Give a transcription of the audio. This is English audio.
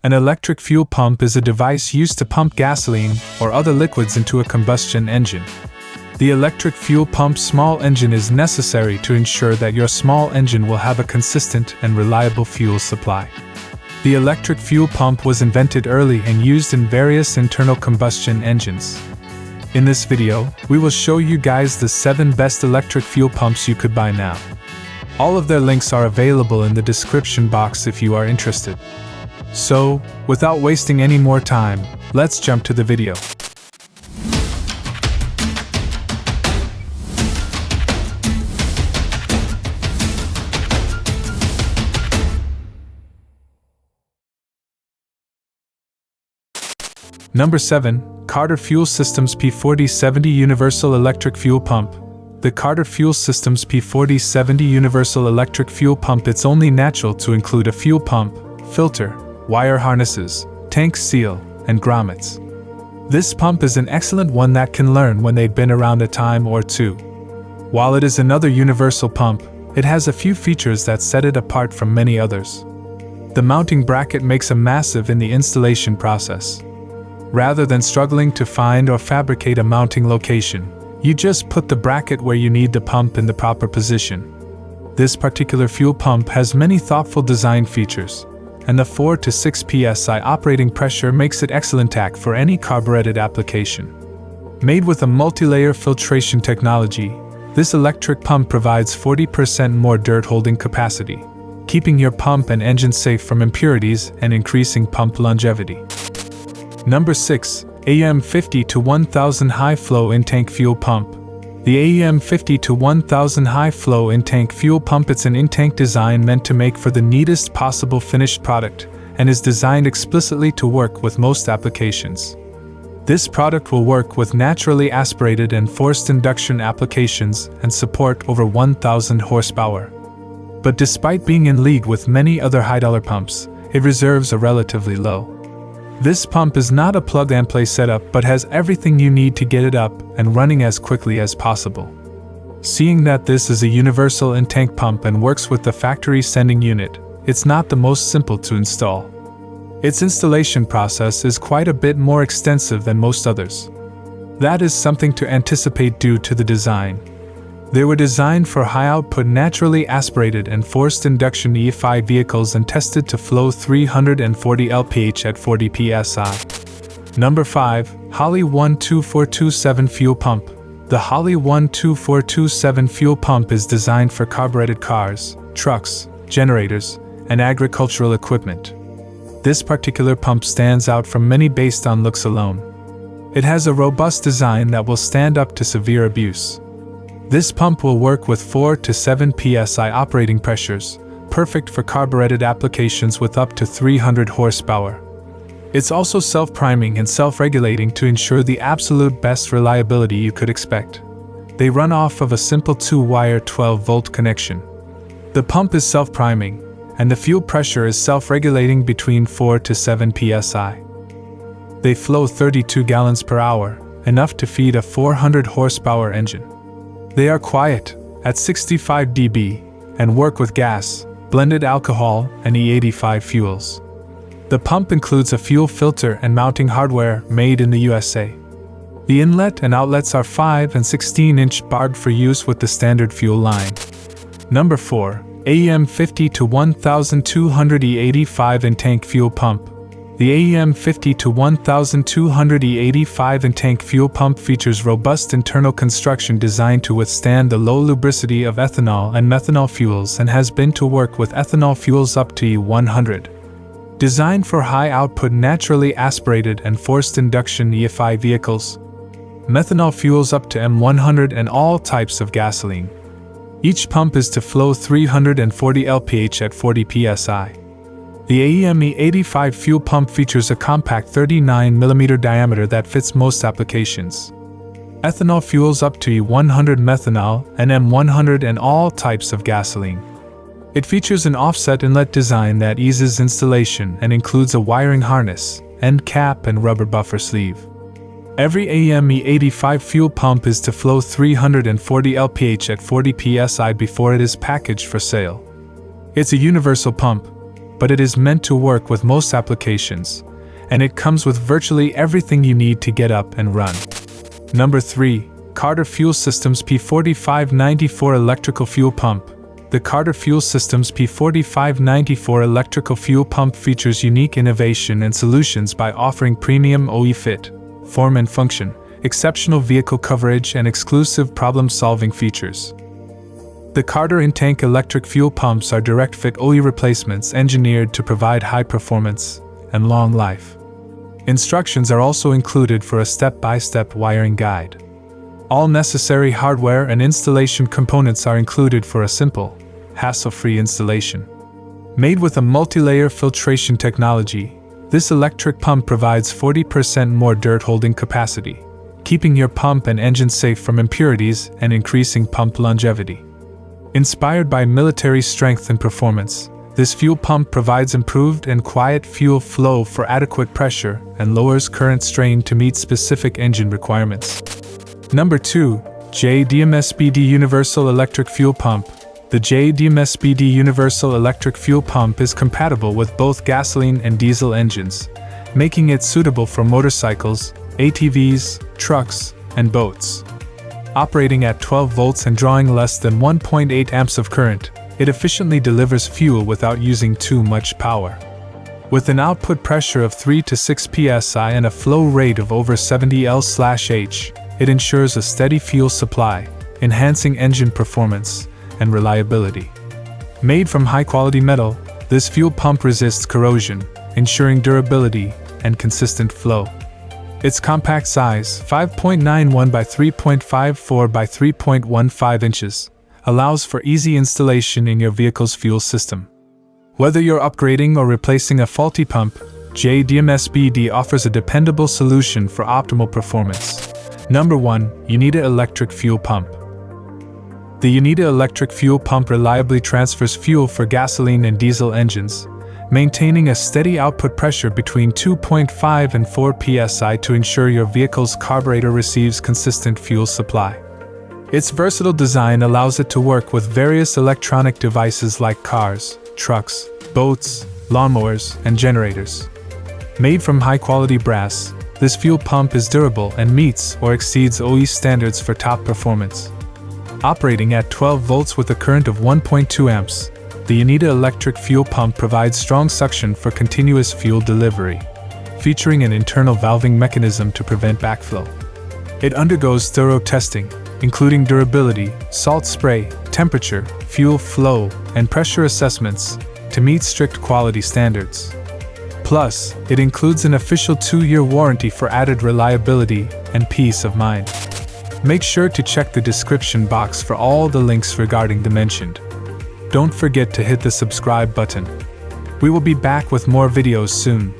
An electric fuel pump is a device used to pump gasoline or other liquids into a combustion engine. The electric fuel pump's small engine is necessary to ensure that your small engine will have a consistent and reliable fuel supply. The electric fuel pump was invented early and used in various internal combustion engines. In this video, we will show you guys the 7 best electric fuel pumps you could buy now. All of their links are available in the description box if you are interested. So, without wasting any more time, let's jump to the video. Number 7. Carter Fuel Systems P4070 Universal Electric Fuel Pump. The Carter Fuel Systems P4070 Universal Electric Fuel Pump. It's only natural to include a fuel pump, filter, wire harnesses, tank seal, and grommets. This pump is an excellent one that can learn when they've been around a time or two. While it is another universal pump, it has a few features that set it apart from many others. The mounting bracket makes a massive in the installation process. Rather than struggling to find or fabricate a mounting location, you just put the bracket where you need the pump in the proper position. This particular fuel pump has many thoughtful design features, and the 4 to 6 psi operating pressure makes it excellent tack for any carbureted application. Made with a multi-layer filtration technology, this electric pump provides 40% more dirt holding capacity, keeping your pump and engine safe from impurities and increasing pump longevity. Number 6. AEM 50 to 1000 High Flow In-Tank Fuel Pump. The AEM 50 to 1000 High Flow In-Tank Fuel Pump. It's an in-tank design meant to make for the neatest possible finished product, and is designed explicitly to work with most applications. This product will work with naturally aspirated and forced induction applications and support over 1000 horsepower. But despite being in league with many other high-dollar pumps, it reserves a relatively low. This pump is not a plug-and-play setup but has everything you need to get it up and running as quickly as possible. Seeing that this is a universal in-tank pump and works with the factory sending unit, it's not the most simple to install. Its installation process is quite a bit more extensive than most others. That is something to anticipate due to the design. They were designed for high-output naturally aspirated and forced induction EFI vehicles and tested to flow 340 lph at 40 psi. Number 5. Holley 12427 Fuel Pump. The Holley 12427 fuel pump is designed for carbureted cars, trucks, generators, and agricultural equipment. This particular pump stands out from many based on looks alone. It has a robust design that will stand up to severe abuse. This pump will work with 4 to 7 psi operating pressures, perfect for carbureted applications with up to 300 horsepower. It's also self-priming and self-regulating to ensure the absolute best reliability you could expect. They run off of a simple 2-wire 12-volt connection. The pump is self-priming, and the fuel pressure is self-regulating between 4 to 7 psi. They flow 32 gallons per hour, enough to feed a 400 horsepower engine. They are quiet, at 65 dB, and work with gas, blended alcohol, and E85 fuels. The pump includes a fuel filter and mounting hardware made in the USA. The inlet and outlets are 5 and 16-inch barbed for use with the standard fuel line. Number 4. AEM 50 to 1200 E85 In-Tank Fuel Pump. The AEM 50 to 1200 E85 in-tank fuel pump features robust internal construction designed to withstand the low lubricity of ethanol and methanol fuels and has been to work with ethanol fuels up to E100. Designed for high-output naturally aspirated and forced induction EFI vehicles, methanol fuels up to M100 and all types of gasoline. Each pump is to flow 340 lph at 40 psi. The AEM E85 fuel pump features a compact 39mm diameter that fits most applications. Ethanol fuels up to E100 methanol and M100 and all types of gasoline. It features an offset inlet design that eases installation and includes a wiring harness, end cap and rubber buffer sleeve. Every AEM E85 fuel pump is to flow 340 lph at 40 psi before it is packaged for sale. It's a universal pump. but it is meant to work with most applications, and it comes with virtually everything you need to get up and run. Number 3. Carter Fuel Systems P4594 Electrical Fuel Pump. The Carter Fuel Systems P4594 electrical fuel pump features unique innovation and solutions by offering premium OE fit, form and function, exceptional vehicle coverage, and exclusive problem-solving features. The Carter in-tank electric fuel pumps are direct-fit OE replacements engineered to provide high performance and long life. Instructions are also included for a step-by-step wiring guide. All necessary hardware and installation components are included for a simple, hassle-free installation. Made with a multi-layer filtration technology, this electric pump provides 40% more dirt-holding capacity, keeping your pump and engine safe from impurities and increasing pump longevity. Inspired by military strength and performance, this fuel pump provides improved and quiet fuel flow for adequate pressure and lowers current strain to meet specific engine requirements. Number 2. JDMSPEED Universal Electric Fuel Pump. The JDMSPEED Universal Electric Fuel Pump is compatible with both gasoline and diesel engines, making it suitable for motorcycles, ATVs, trucks, and boats. Operating at 12 volts and drawing less than 1.8 amps of current, it efficiently delivers fuel without using too much power. With an output pressure of 3 to 6 psi and a flow rate of over 70 L/h, it ensures a steady fuel supply, enhancing engine performance and reliability. Made from high-quality metal, this fuel pump resists corrosion, ensuring durability and consistent flow. Its compact size, 5.91 by 3.54 by 3.15 inches, allows for easy installation in your vehicle's fuel system. Whether you're upgrading or replacing a faulty pump, JDMSPEED offers a dependable solution for optimal performance. Number 1. YONEDA Electric Fuel Pump. The YONEDA electric fuel pump reliably transfers fuel for gasoline and diesel engines, maintaining a steady output pressure between 2.5 and 4 psi to ensure your vehicle's carburetor receives consistent fuel supply. Its versatile design allows it to work with various electronic devices like cars, trucks, boats, lawnmowers, and generators. Made from high-quality brass, this fuel pump is durable and meets or exceeds OE standards for top performance. Operating at 12 volts with a current of 1.2 amps, the YONEDA electric fuel pump provides strong suction for continuous fuel delivery, featuring an internal valving mechanism to prevent backflow. It undergoes thorough testing, including durability, salt spray, temperature, fuel flow, and pressure assessments, to meet strict quality standards. Plus, it includes an official 2-year warranty for added reliability and peace of mind. Make sure to check the description box for all the links regarding the mentioned. Don't forget to hit the subscribe button. We will be back with more videos soon.